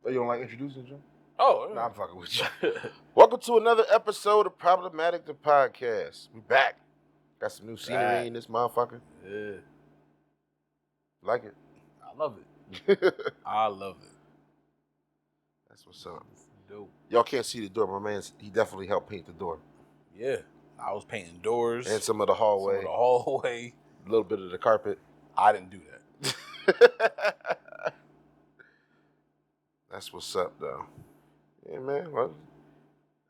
Oh, you don't like introducing Jim? Oh, Nah, I'm fucking with you. Welcome to another episode of Problematic the Podcast. We back. Got some new scenery in this motherfucker. Yeah. Like it? I love it. I love it. That's what's up. It's dope. Y'all can't see the door. My man, he definitely helped paint the door. Yeah. I was painting doors. And some of the hallway. A little bit of the carpet. I didn't do that. That's what's up, though. Yeah, man. Well,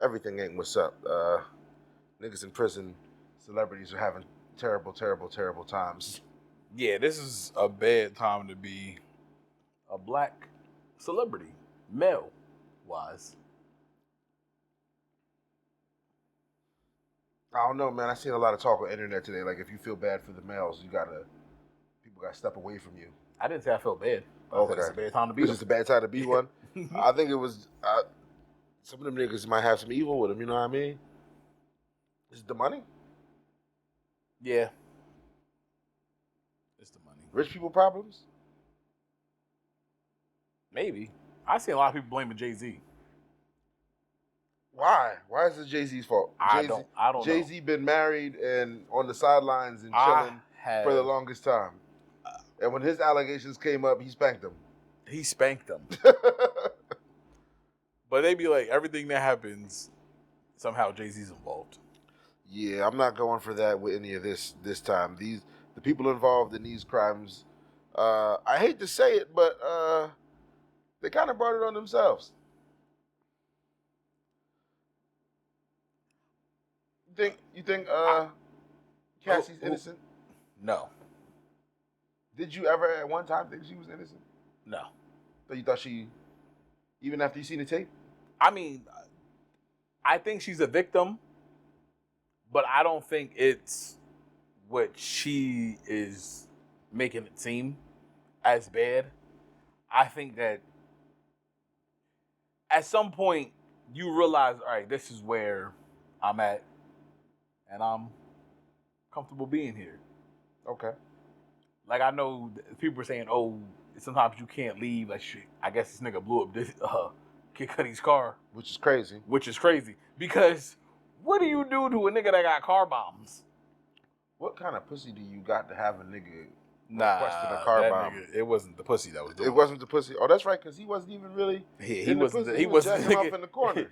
everything ain't what's up. Niggas in prison, celebrities are having terrible, terrible, terrible times. Yeah, this is a bad time to be a black celebrity, male-wise. I don't know, man. I seen a lot of talk on the internet today. Like, if you feel bad for the males, people gotta step away from you. I didn't say I felt bad. Okay. It's a bad time to be. It's just a bad time to be one. I think it was. Some of them niggas might have some evil with them. You know what I mean? Is it the money? Yeah. It's the money. Rich people problems? Maybe. I seen a lot of people blaming Jay-Z. Why? Why is it Jay-Z's fault? I don't know. Jay-Z been married and on the sidelines and chilling for the longest time. And when his allegations came up, he spanked them. He spanked them. But they be like, everything that happens, somehow Jay-Z's involved. Yeah, I'm not going for that with any of this time. The people involved in these crimes, I hate to say it, but they kind of brought it on themselves. You think Cassie's innocent? No. Did you ever at one time think she was innocent? No. So you thought she, even after you seen the tape? I mean, I think she's a victim, but I don't think it's what she is making it seem as bad. I think that at some point you realize, all right, this is where I'm at, and I'm comfortable being here. Okay. Like, I know people are saying, oh, sometimes you can't leave. Like, shit, I guess this nigga blew up this Kid Cudi's car. Which is crazy. Because what do you do to a nigga that got car bombs? What kind of pussy do you got to have a nigga requesting a car bomb? Nigga, it wasn't the pussy that was doing it. It wasn't the pussy. Oh, that's right, because he wasn't even really he wasn't he was jacking off in the corner.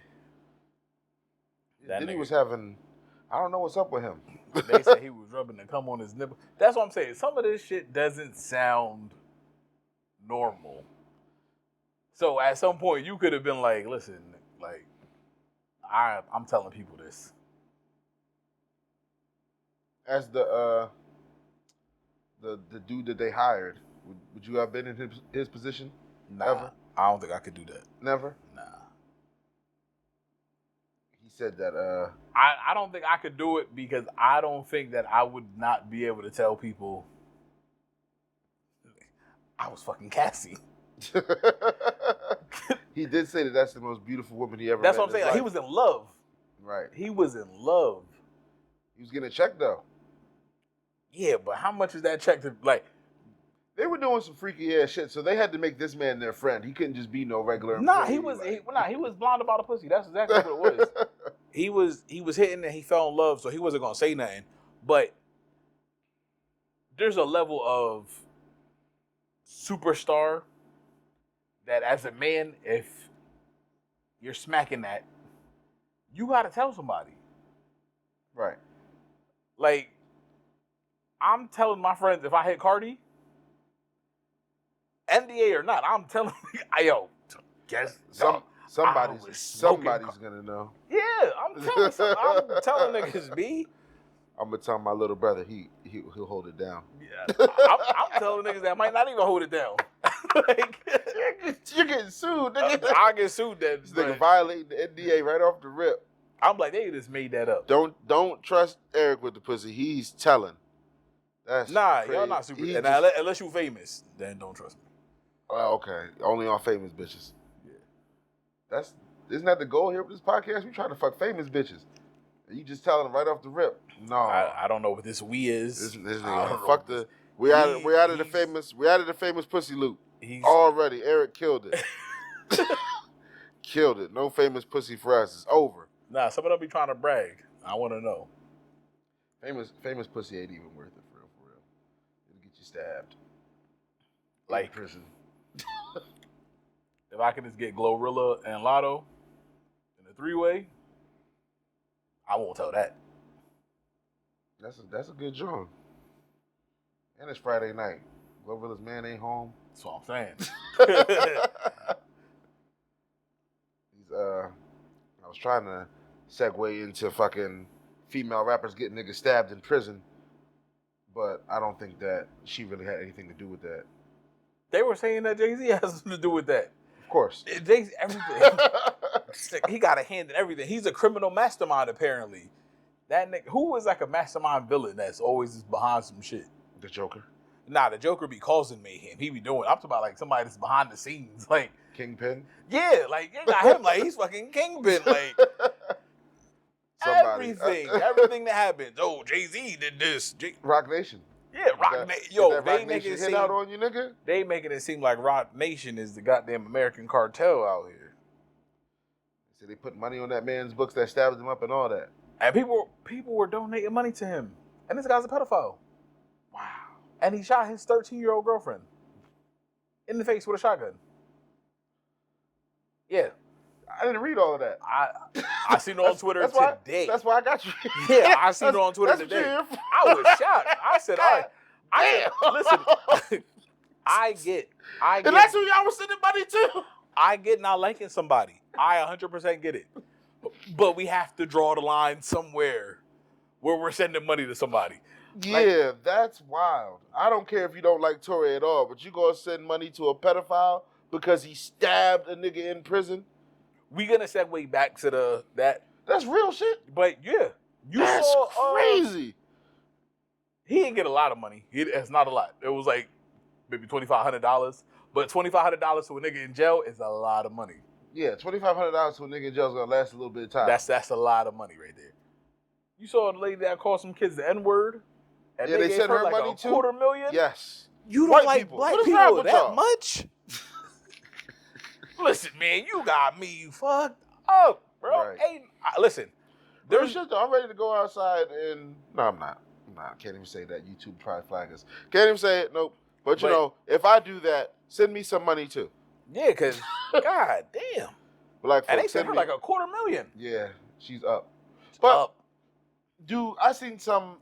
Then he was having, I don't know what's up with him. They said he was rubbing the cum on his nipple. That's what I'm saying. Some of this shit doesn't sound normal. So at some point you could have been like, listen, like, I'm telling people this. As the dude that they hired, would you have been in his position? Nah, ever? I don't think I could do that. Never? Nah. He said that I don't think I could do it because I don't think that I would not be able to tell people I was fucking Cassie. He did say that that's the most beautiful woman he ever met. That's what I'm saying. Like, he was in love. Right. He was in love. He was getting a check though. Yeah, but how much is that check to, like? They were doing some freaky ass shit, so they had to make this man their friend. He couldn't just be no regular employee. Nah, he was blind about a pussy. That's exactly what it was. He was hitting and he fell in love, so he wasn't gonna say nothing. But there's a level of superstar that as a man, if you're smacking that, you gotta tell somebody. Right. Like, I'm telling my friends if I hit Cardi, NDA or not, I'm telling yo, guess somebody's gonna know. Yeah, I'm telling niggas B. I'm gonna tell my little brother he'll hold it down. Yeah, I'm telling niggas that might not even hold it down. Like, you're getting sued, nigga. I get sued. That this nigga violating the NDA right off the rip. I'm like, they just made that up. Don't trust Eric with the pussy. He's telling. That's crazy. Y'all not super. Unless you famous, then don't trust me. Oh, okay. Only on famous bitches. Yeah. Isn't that the goal here with this podcast? We trying to fuck famous bitches. You just telling them right off the rip. No. I don't know what this we is. This nigga. Fuck the. We out of the famous pussy loop. Already. Eric killed it. Killed it. No famous pussy for us. It's over. Nah, some of them be trying to brag. I want to know. Famous pussy ain't even worth it for real. It'll get you stabbed. Like in prison. If I could just get Glorilla and Lotto in a 3-way, I won't tell that. That's a good joint. And it's Friday night. Glorilla's man ain't home. That's what I'm saying. I was trying to segue into fucking female rappers getting niggas stabbed in prison, but I don't think that she really had anything to do with that. They were saying that Jay-Z has something to do with that. Of course. Jay-Z, everything. He got a hand in everything. He's a criminal mastermind, apparently. That nigga, who is like a mastermind villain that's always just behind some shit? The Joker. Nah, the Joker be causing mayhem. He be doing. I'm talking about like somebody that's behind the scenes, like Kingpin. Yeah, like you got him like he's fucking Kingpin, like everything that happens. Oh, Jay-Z did this. Rock Nation. Yeah, Rock Nation. Yo, they making it seem out on you, nigga. They making it seem like Rock Nation is the goddamn American cartel out here. So they put money on that man's books that stabbed him up and all that. And people were donating money to him. And this guy's a pedophile. Wow. And he shot his 13-year-old girlfriend in the face with a shotgun. Yeah. I didn't read all of that. I seen it on Twitter today. That's why I got you. Yeah, I seen it on Twitter today. I was shocked. I said, all right. Listen, I get. And that's who y'all was sending money to. I get not liking somebody. I 100% get it. But we have to draw the line somewhere where we're sending money to somebody. Yeah, that's wild. I don't care if you don't like Tory at all, but you gonna send money to a pedophile because he stabbed a nigga in prison? We gonna segue back to that. That's real shit. But yeah, that's crazy. He didn't get a lot of money. It's not a lot. It was like maybe $2,500. But $2,500 to a nigga in jail is a lot of money. Yeah, $2,500 to a nigga in jail is gonna last a little bit of time. That's a lot of money right there. You saw the lady that called some kids the N-word? And they sent her like money too? $250,000? Yes. You don't like black people that much? Listen, man, you got me fucked up, bro. Right. Hey, listen. There's shit though. I'm ready to go outside and... No, I'm not. I can't even say that. YouTube try flag us. Can't even say it. Nope. But you know, if I do that, send me some money too. Yeah, because, god damn. Black folks, and they sent her like $250,000. Yeah, she's up. But, dude, I seen some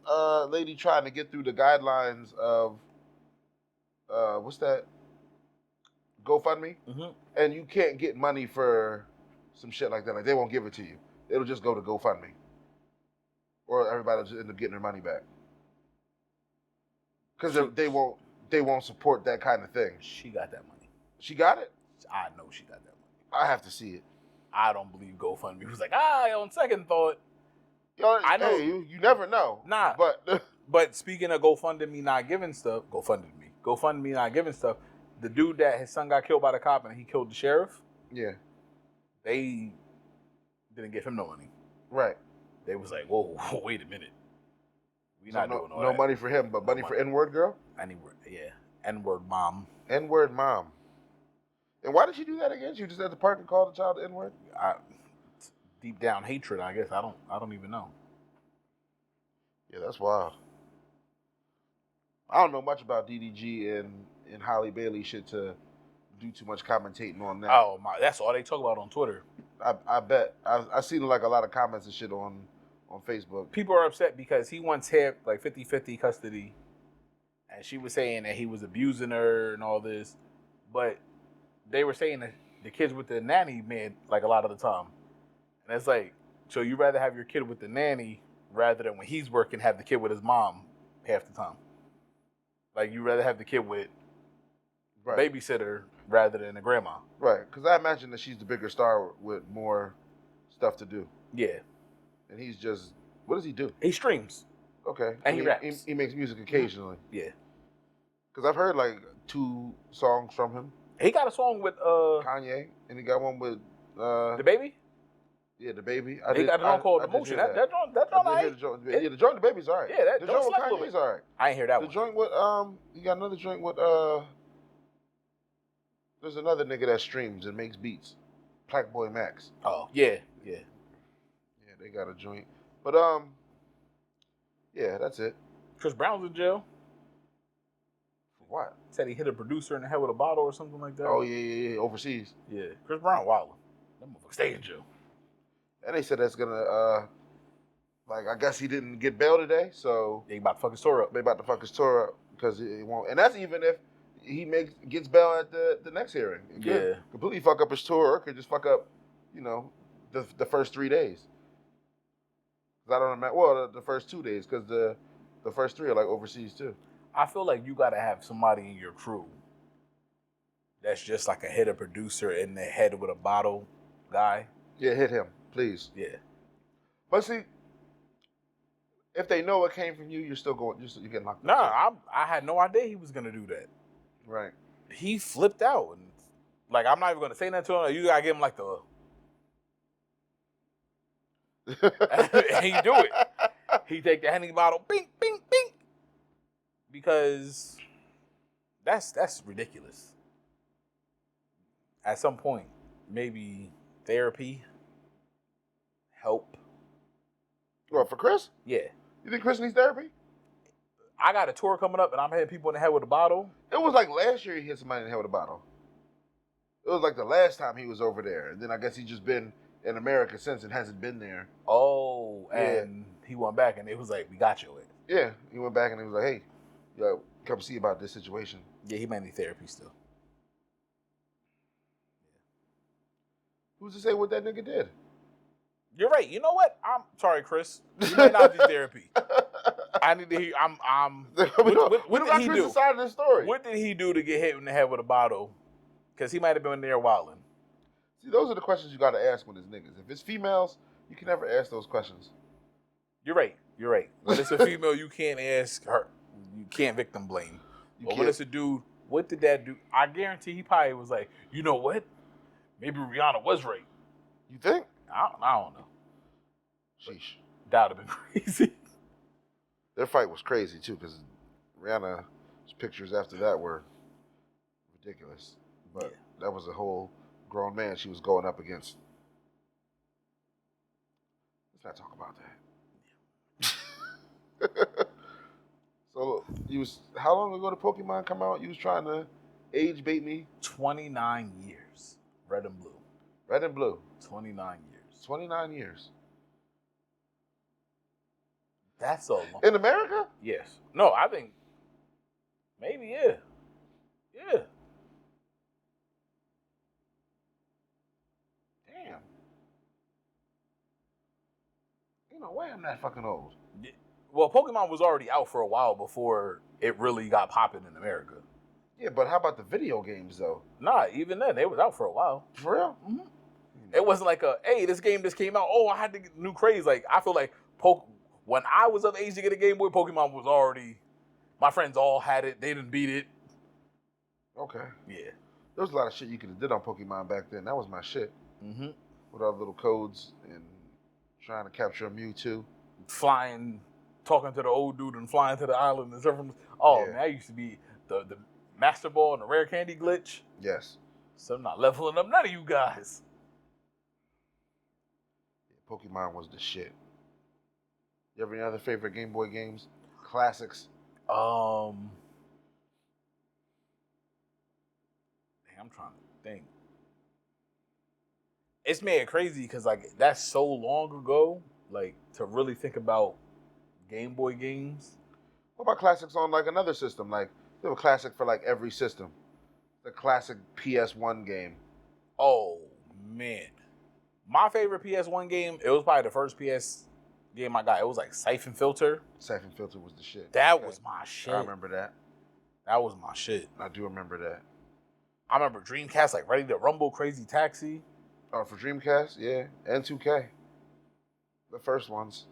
lady trying to get through the guidelines of, what's that? GoFundMe. Mm-hmm. And you can't get money for some shit like that. Like, they won't give it to you. It'll just go to GoFundMe. Or everybody will just end up getting their money back. Because they won't support that kind of thing. She got that money. She got it? I know she got that money. I have to see it. I don't believe GoFundMe was like, on second thought. I know. Hey, you never know. Nah. But speaking of GoFundMe not giving stuff, GoFundMe not giving stuff, the dude that his son got killed by the cop and he killed the sheriff. Yeah. They didn't give him no money. Right. They was like, whoa, wait a minute. We not doing all no that. money for him, but money for N-word girl? Yeah. N-word mom. N-word mom. And why did she do that again? She just at the park and called the child N-word? Deep down hatred, I guess. I don't even know. Yeah, that's wild. I don't know much about DDG and Holly Bailey shit to do too much commentating on that. Oh my, that's all they talk about on Twitter. I bet. I seen like a lot of comments and shit on Facebook. People are upset because he wants half, like 50-50 custody. And she was saying that he was abusing her and all this. But they were saying that the kids with the nanny made like a lot of the time. And it's like, so you rather have your kid with the nanny rather than when he's working have the kid with his mom half the time. Like you rather have the kid with a babysitter rather than a grandma. Right, because I imagine that she's the bigger star with more stuff to do. Yeah. And he's just, what does he do? He streams. Okay. And he raps. He makes music occasionally. Yeah. Because I've heard like 2 songs from him. He got a song with Kanye, and he got one with The Baby. Yeah, The Baby. He got a song called Emotion. That joint, yeah, the joint, The Baby's all right. Yeah, that the joint with Kanye's all right. I ain't hear that one. The joint with you got another joint with There's another nigga that streams and makes beats. Black Boy Max. Oh, yeah. Yeah, they got a joint. But yeah, that's it. Chris Brown's in jail. For what? Said he hit a producer in the head with a bottle or something like that. Oh yeah, overseas. Yeah, Chris Brown wildin'. That motherfucker stay in jail. And they said that's gonna like, I guess he didn't get bail today, so They about to fuck his tour up. they about to fuck his tour up because he won't. And that's even if he gets bail at the next hearing. It could Yeah. completely fuck up his tour, or could just fuck up, the first 3 days. 'Cause I don't imagine. Well, the first 2 days, because the first 3 are like overseas too. I feel like you gotta have somebody in your crew that's just like a hitter producer in the head with a bottle guy. Yeah, hit him, please. Yeah. But see, if they know it came from you, you're still going. You're getting locked up. Nah, I had no idea he was gonna do that. Right. He flipped out, and like I'm not even gonna say nothing to him. You gotta give him like the. And he do it. He take the Henny bottle, bing, bing, bing, because that's ridiculous. At some point, maybe therapy, help. What, for Chris? Yeah, You think Chris needs therapy? I got a tour coming up, and I'm hitting people in the head with a bottle. It was like last year he hit somebody in the head with a bottle. It was like the last time he was over there, and then I guess he's just been in America since and hasn't been there. Oh, and he went back, and it was like, we got you it. Yeah, he went back and he was like, "Hey, come see about this situation." Yeah, he might need therapy still. Who's to say what that nigga did? You're right. You know what? I'm sorry, Chris. You might not need therapy. I need to hear. What did he do? Side of the story. What did he do to get hit in the head with a bottle? Because he might have been there wilding. See, those are the questions you got to ask when it's niggas. If it's females, you can never ask those questions. You're right. You're right. When it's a female, you can't ask her. You can't victim blame. But when it's a dude, what did that do? I guarantee he probably was like, you know what? Maybe Rihanna was right. You think? I don't know. Sheesh. That would have been crazy. Their fight was crazy too, because Rihanna's pictures after that were ridiculous. But that was a whole grown man she was going up against. Let's not talk about that. So how long ago did Pokemon come out? You was trying to age bait me? 29 years. Red and blue. Red and blue. 29 years. 29 years. That's so long. In America? Yes. No, I think maybe, yeah. Yeah. Damn. Ain't no way I'm that fucking old. Yeah. Well, Pokemon was already out for a while before it really got popping in America. Yeah, but how about the video games, though? Nah, even then, they was out for a while. For real? Mm-hmm. It wasn't like hey, this game just came out. Oh, I had to get new craze. Like, I feel like when I was of age to get a Game Boy, Pokemon was already, my friends all had it. They didn't beat it. Okay. Yeah. There was a lot of shit you could have did on Pokemon back then. That was my shit. Mm-hmm. With all the little codes and trying to capture a Mewtwo. Flying, talking to the old dude and flying to the island and stuff. Oh, man, that used to be the Master Ball and the Rare Candy glitch. Yes. So I'm not leveling up none of you guys. Yeah, Pokemon was the shit. You have any other favorite Game Boy games? Classics? I'm trying to think. It's made it crazy because like that's so long ago. Like to really think about Game Boy games. What about classics on like another system? Like they have a classic for like every system. The classic PS1 game. Oh man, my favorite PS1 game. It was probably the first PS game I got. It was like Siphon Filter. Siphon Filter was the shit. That was my shit. I remember that. That was my shit. I do remember that. I remember Dreamcast, like Ready to Rumble, Crazy Taxi. Oh, for Dreamcast, yeah, and 2K. The first ones.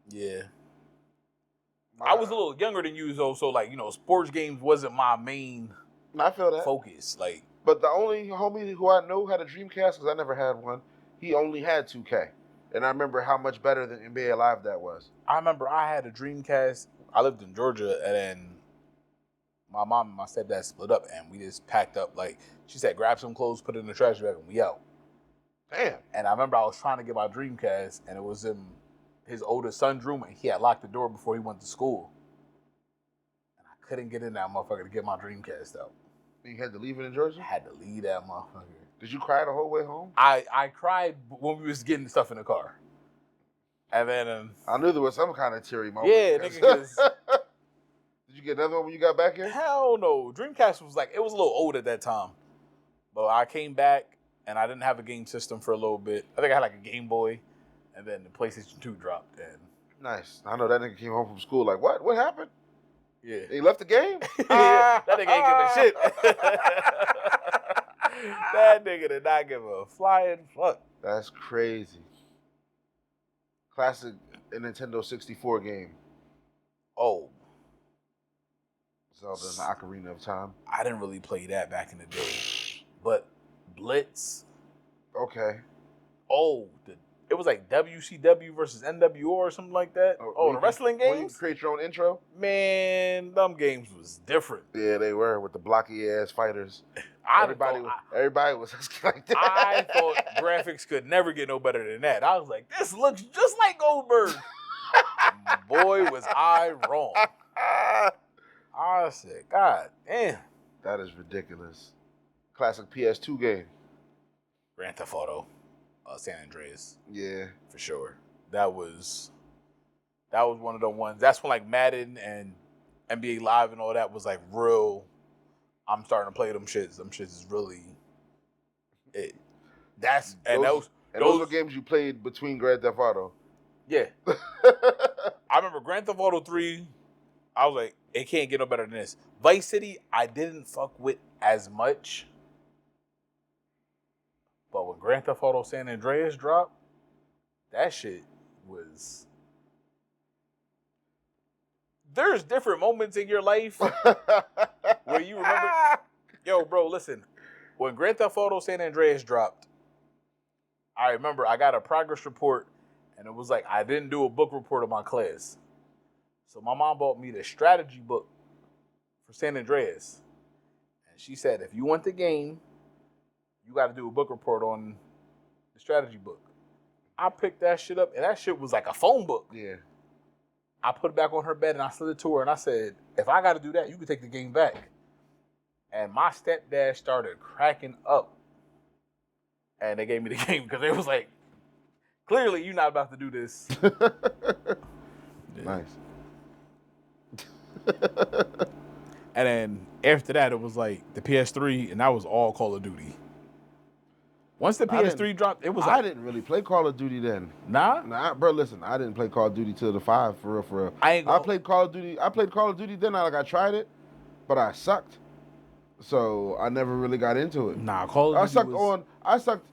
Yeah. I was a little younger than you, though, so like sports games wasn't my main. I feel that focus. Like, but the only homie who I know had a Dreamcast, because I never had one, he only had 2K, and I remember how much better than NBA Live that was. I remember I had a Dreamcast. I lived in Georgia, and then my mom and my stepdad split up, and we just packed up. Like she said, grab some clothes, put it in the trash bag, and we out. Damn. And I remember I was trying to get my Dreamcast, and it was in his oldest son's room, and he had locked the door before he went to school. And I couldn't get in that motherfucker to get my Dreamcast out. You had to leave it in Georgia? I had to leave that motherfucker. Did you cry the whole way home? I cried when we was getting stuff in the car. And then... I knew there was some kind of teary moment. Yeah, nigga, because... Did you get another one when you got back here? Hell no. Dreamcast was like, it was a little old at that time. But I came back, and I didn't have a game system for a little bit. I think I had like a Game Boy, and then the PlayStation 2 dropped. And nice. I know that nigga came home from school like, what? What happened? yeah. He left the game? Yeah, that nigga ain't give a shit. That nigga did not give a flying fuck. That's crazy. Classic Nintendo 64 game. Oh. Zelda and the Ocarina of Time. I didn't really play that back in the day. But Blitz. Okay. Oh, it was like WCW versus NWO or something like that. Oh, the wrestling games? Where you create your own intro? Man, them games was different. Yeah, they were with the blocky ass fighters. Everybody was like that. I thought graphics could never get no better than that. I was like, this looks just like Goldberg. Boy, was I wrong. I said, God damn. That is ridiculous. Classic PS2 game. Grand Theft Auto, San Andreas. Yeah. For sure. That was one of the ones. That's when like Madden and NBA Live and all that was like real. I'm starting to play them shits. Them shits is really it. Those were games you played between Grand Theft Auto. Yeah. I remember Grand Theft Auto 3, I was like, it can't get no better than this. Vice City, I didn't fuck with as much. But when Grand Theft Auto San Andreas dropped, that shit was... There's different moments in your life where you remember... Yo, bro, listen. When Grand Theft Auto San Andreas dropped, I remember I got a progress report, and it was like I didn't do a book report of my class. So my mom bought me the strategy book for San Andreas. And she said, if you want the game, you got to do a book report on the strategy book. I picked that shit up, and that shit was like a phone book. Yeah. I put it back on her bed, and I slid it to her, and I said, if I got to do that, you can take the game back. And my stepdad started cracking up. And they gave me the game because they was like, clearly you're not about to do this. Nice. And then after that, it was like the PS3, and that was all Call of Duty. Once the PS3 dropped, it was like... I didn't really play Call of Duty then. Nah? Bro, listen, I didn't play Call of Duty till the 5, for real. I played Call of Duty then, I tried it, but I sucked. So I never really got into it. Nah, Call of Duty I sucked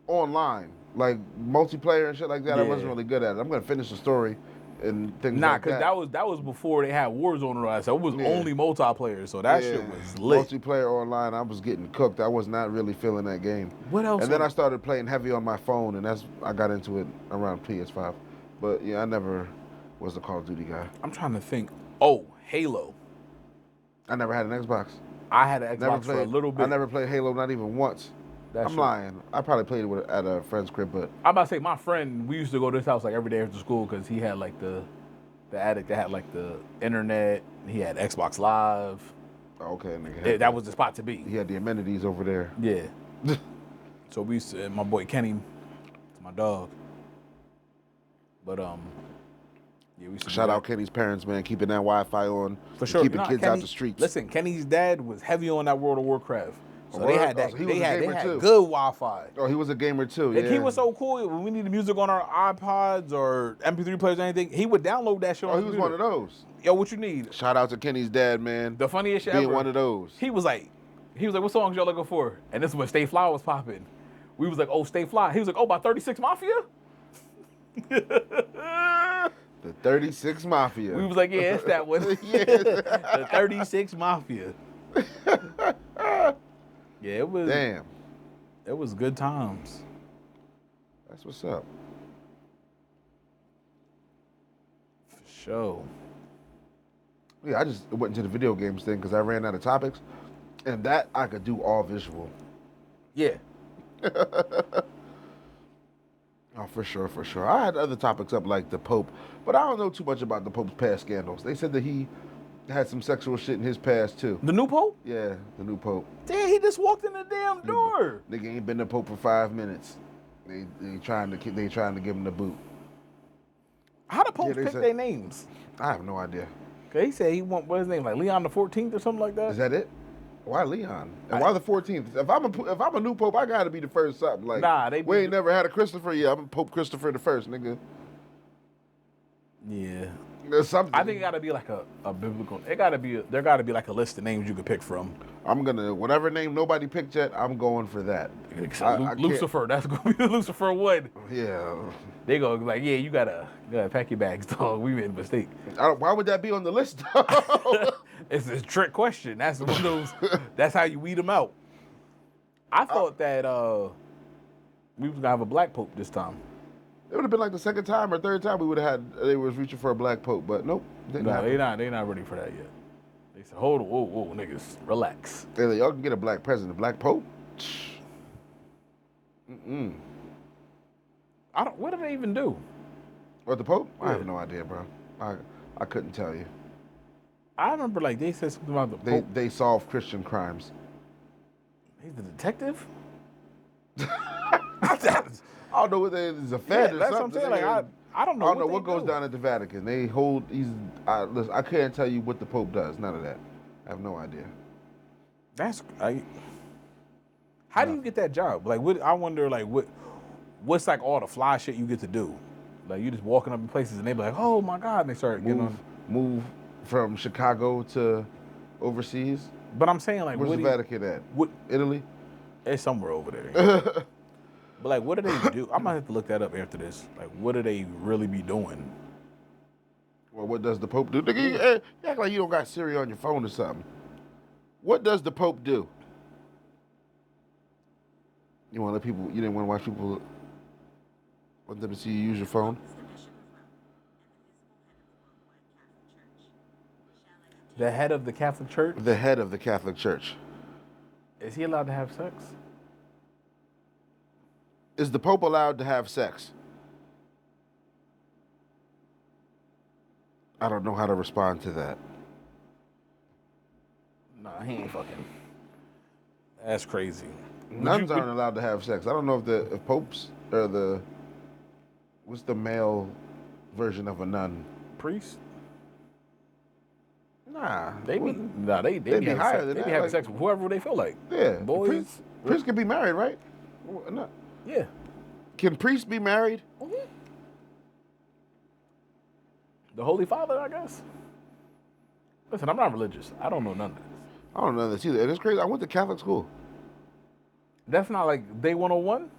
online, like multiplayer and shit like that. Yeah. I wasn't really good at it. I'm gonna finish the story and things like that. Nah, because that was before they had Warzone around, so it was only multiplayer. So that shit was lit. Multiplayer online, I was getting cooked. I was not really feeling that game. What else? And then I started playing heavy on my phone, and I got into it around PS5. But yeah, I never was a Call of Duty guy. I'm trying to think. Oh, Halo. I never had an Xbox. I had an Xbox for a little bit. I never played Halo, not even once. I'm lying. I probably played it at a friend's crib, but... I'm about to say, my friend, we used to go to his house like every day after school because he had like the attic that had like the internet. He had Xbox Live. Okay, nigga. That was the spot to be. He had the amenities over there. Yeah. So we used to, my boy Kenny, my dog. But yeah, we used to shout out Kenny's parents, man, keeping that Wi-Fi on, for sure. keeping kids out the streets. Listen, Kenny's dad was heavy on that World of Warcraft. So they had that. So they had good Wi-Fi. Oh, he was a gamer too. Like, yeah. he was so cool. When we needed music on our iPods or MP3 players or anything, he would download that shit. Oh, he was one of those. Yo, what you need? Shout out to Kenny's dad, man. The funniest shit being ever. One of those. He was like, what songs y'all looking for? And this is when Stay Fly was popping. We was like, oh, Stay Fly. He was like, oh, by 36 Mafia. The 36 Mafia. We was like, yeah, it's that one. The 36 Mafia. Yeah, it was. Damn. It was good times. That's what's up. For sure. Yeah, I just went into the video games thing because I ran out of topics, and that I could do all visual. Yeah. Oh, for sure, for sure. I had other topics up like the Pope, but I don't know too much about the Pope's past scandals. They said that he had some sexual shit in his past too. The new Pope? Yeah, the new Pope. Damn, he just walked in the damn door. Nigga ain't been the Pope for 5 minutes. They trying to give him the boot. How the Popes they pick said- their names? I have no idea. Cause he said he want what's his name, like Leon the 14th or something like that. Is that it? Why Leon? And why the 14th? If I'm a new Pope, I gotta be the first something. Like, Nah, we ain't never had a Christopher. Yeah, I'm Pope Christopher the first, nigga. Yeah. There's something. I think it gotta be like a biblical. There gotta be like a list of names you could pick from. I'm gonna whatever name nobody picked yet. I'm going for that. I Lucifer. That's gonna be the Lucifer one. Yeah. They go like, yeah, you gotta pack your bags, dog. We made a mistake. Why would that be on the list? Though? It's a trick question. That's one of those. That's how you weed them out. I thought that we was gonna have a black pope this time. It would have been like the second time or third time we would have had. They was reaching for a black pope, but nope. No, they not ready for that yet. They said, hold on, whoa, niggas, relax. They're like, y'all can get a black president, black pope. What did they even do? What, the pope? Yeah. I have no idea, bro. I couldn't tell you. I remember like they said something about the pope. They solve Christian crimes. He's the detective. I don't know what they is a Fed or that's something. what I'm saying. Like I don't know. I don't know what what goes do. down at the Vatican. They hold. Listen, I can't tell you what the Pope does. None of that. I have no idea. How do you get that job? Like, I wonder, like, what's like all the fly shit you get to do? Like, you just walking up in places and they be like, oh my God, and they start move from Chicago to overseas. But I'm saying, like, where's the Vatican at? Italy? It's somewhere over there. But like, what do they do? I might have to look that up after this. Like, what do they really be doing? Well, what does the Pope do? Nigga, you act like you don't got Siri on your phone or something. What does the Pope do? You want to let people? You didn't want to watch people? Want them to see you use your phone? The head of the Catholic Church? The head of the Catholic Church. Is he allowed to have sex? Is the Pope allowed to have sex? I don't know how to respond to that. Nah, he ain't fucking. That's crazy. Nuns aren't allowed to have sex. I don't know if popes are what's the male version of a nun? Priest? Nah. They be higher than that. They be having sex with whoever they feel like. Yeah. Boys. Priests can be married, right? No. Yeah. Can priests be married? Mm-hmm. The Holy Father, I guess. Listen, I'm not religious. I don't know none of this. I don't know this either. And it's crazy. I went to Catholic school. That's not like day 101?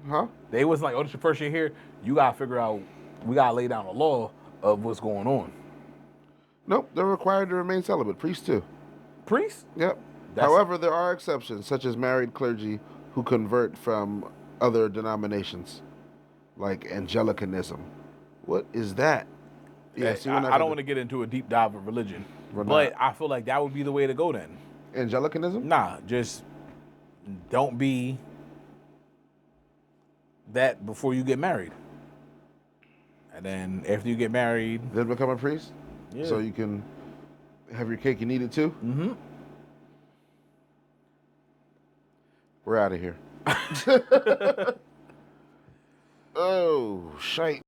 Huh? They was like, oh, this is your first year here. You got to figure out, we got to lay down a law of what's going on. Nope. They're required to remain celibate. Priests too. Priests? Yep. However, there are exceptions, such as married clergy who convert from other denominations, like Anglicanism. What is that? Yeah, I don't want to get into a deep dive of religion, but I feel like that would be the way to go then. Anglicanism? Nah, just don't be that before you get married. And then after you get married... Then become a priest? Yeah. So you can have your cake and eat it too? Mm-hmm. We're out of here. Oh, shite.